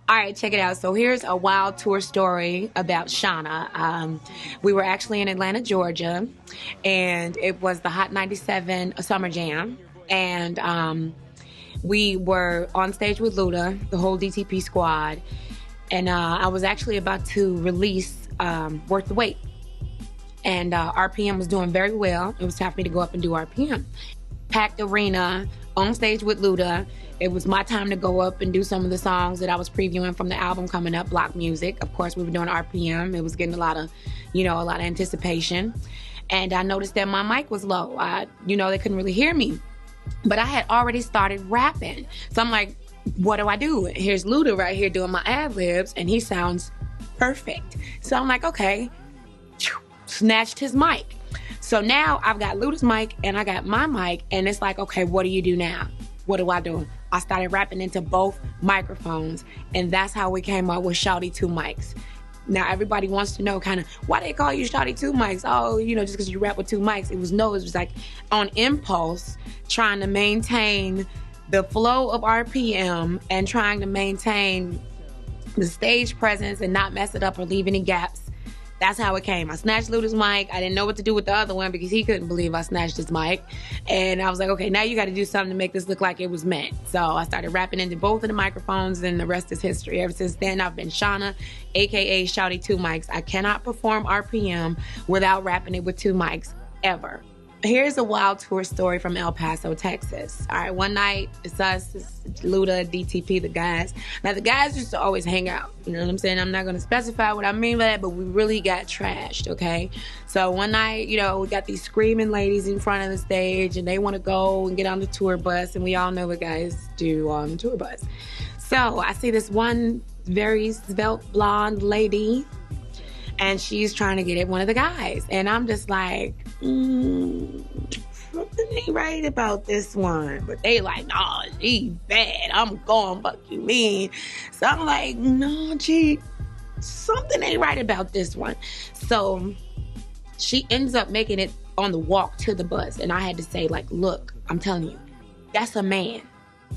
All right, check it out. So here's a wild tour story about Shawnna. We were actually in Atlanta, Georgia, and it was the Hot 97 Summer Jam. And we were on stage with Luda, the whole DTP squad. And I was actually about to release Worth the Wait. And RPM was doing very well. It was time for me to go up and do RPM. Packed arena, on stage with Luda. It was my time to go up and do some of the songs that I was previewing from the album coming up, Block Music. Of course, we were doing RPM. It was getting a lot of anticipation. And I noticed that my mic was low. They couldn't really hear me. But I had already started rapping. So I'm like, what do I do? Here's Luda right here doing my ad-libs, and he sounds perfect. So I'm like, okay, snatched his mic. So now I've got Luda's mic and I got my mic, and it's like, okay, what do you do now? What do I do? I started rapping into both microphones, and that's how we came up with Shawty 2 mics. Now everybody wants to know kind of why they call you Shawty 2 mics. Oh, just because you rap with 2 mics. It was like on impulse, trying to maintain the flow of RPM and trying to maintain the stage presence and not mess it up or leave any gaps. That's how it came. I snatched Luda's mic. I didn't know what to do with the other one because he couldn't believe I snatched his mic. And I was like, okay, now you got to do something to make this look like it was meant. So I started rapping into both of the microphones, and the rest is history. Ever since then, I've been Shawnna, a.k.a. Shawty 2 mics. I cannot perform RPM without rapping it with 2 mics, ever. Here's a wild tour story from El Paso, Texas. All right, one night, it's us, it's Luda, DTP, the guys. Now, the guys used to always hang out. You know what I'm saying? I'm not going to specify what I mean by that, but we really got trashed, okay? So one night, we got these screaming ladies in front of the stage, and they want to go and get on the tour bus, and we all know what guys do on the tour bus. So I see this one very svelte blonde lady, and she's trying to get at one of the guys. And I'm just like, something ain't right about this one. But they like, nah, she bad. I'm going, fuck you mean. So I'm like, no, gee, something ain't right about this one. So she ends up making it on the walk to the bus. And I had to say, like, look, I'm telling you, that's a man.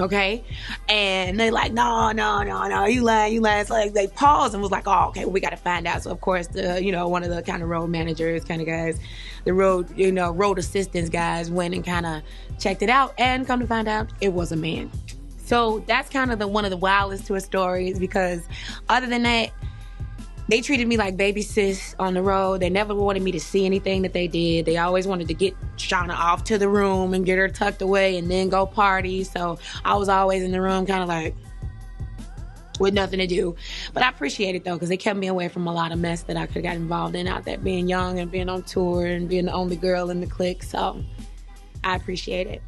Okay? And they like, no, you lying. So like, they paused and was like, oh, okay, well, we got to find out. So of course, one of the kind of road managers kind of guys, the road assistance guys went and kind of checked it out, and come to find out it was a man. So that's kind of one of the wildest tour stories, because other than that, they treated me like baby sis on the road. They never wanted me to see anything that they did. They always wanted to get Shawnna off to the room and get her tucked away and then go party. So I was always in the room kind of like with nothing to do. But I appreciate it, though, because they kept me away from a lot of mess that I could have got involved in out there, being young and being on tour and being the only girl in the clique. So I appreciate it.